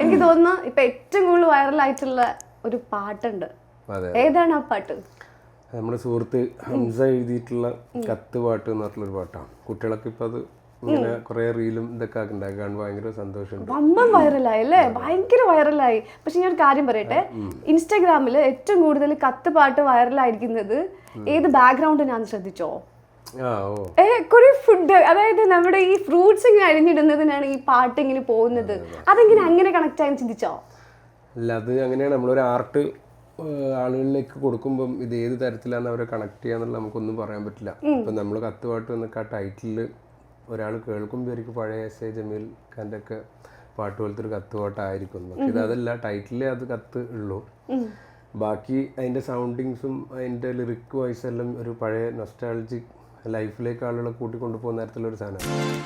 എനിക്ക് തോന്നുന്നു ഇപ്പൊ ഏറ്റവും കൂടുതൽ വൈറലായിട്ടുള്ള ഒരു പാട്ടുണ്ട്. ഏതാണ് ആ പാട്ട്? നമ്മുടെ സുഹൃത്ത് ഹംസ എഴുതിയിട്ടുള്ള കത്ത് പാട്ട് എന്ന് പറഞ്ഞിട്ടുള്ളൊരു പാട്ടാണ്. കുട്ടികളൊക്കെ ഇപ്പൊ അത് ഇങ്ങനെ കുറെ റീലും ഇതൊക്കെ ഉണ്ടാക്കാൻ ഭയങ്കര സന്തോഷമുണ്ട്. വമ്പൻ വൈറലായി അല്ലേ, ഭയങ്കര വൈറലായി. പക്ഷെ ഞാൻ ഒരു കാര്യം പറയട്ടെ, ഇൻസ്റ്റാഗ്രാമിൽ ഏറ്റവും കൂടുതൽ കത്ത് പാട്ട് വൈറലായിരിക്കുന്നത് ഏത് ബാക്ക്ഗ്രൗണ്ടിനാന്ന് ശ്രദ്ധിച്ചോ? കുറെ ഫുഡ്, അതായത് നമ്മുടെ ഈ ഫ്രൂട്ട്സ് ഇങ്ങനെ അരിഞ്ഞിടുന്നതിനാണ് ഈ പാട്ട് ഇങ്ങനെ പോകുന്നത്. അതെങ്ങനെ അങ്ങനെ കണക്ട് ആയെന്ന് ചിന്തിച്ചോ? അല്ല, അത് അങ്ങനെയാണ്. നമ്മളൊരു ആർട്ട് ആളുകളിലേക്ക് കൊടുക്കുമ്പം ഇത് ഏത് തരത്തിലാണ് അവരെ കണക്ട് ചെയ്യാന്നുള്ള നമുക്കൊന്നും പറയാൻ പറ്റില്ല. ഇപ്പം നമ്മൾ കത്തുപാട്ട് എന്നൊക്കെ ആ ടൈറ്റിൽ ഒരാൾ കേൾക്കുമ്പോൾ എനിക്ക് പഴയ എസ് എ ജമീൽ ഖാൻ്റെ ഒക്കെ പാട്ട് പോലത്തെ ഒരു കത്തുപാട്ടായിരിക്കും. പക്ഷെ ഇതല്ല, ടൈറ്റിലേ അത് കത്ത് ഉള്ളൂ. ബാക്കി അതിൻ്റെ സൗണ്ടിങ്സും അതിൻ്റെ ലിറിക് വോയിസ് എല്ലാം ഒരു പഴയ നൊസ്റ്റാൾജിക് ലൈഫിലേക്ക് ആളുകളെ കൂട്ടിക്കൊണ്ടു പോകുന്ന തരത്തിലൊരു സാധനമാണ്.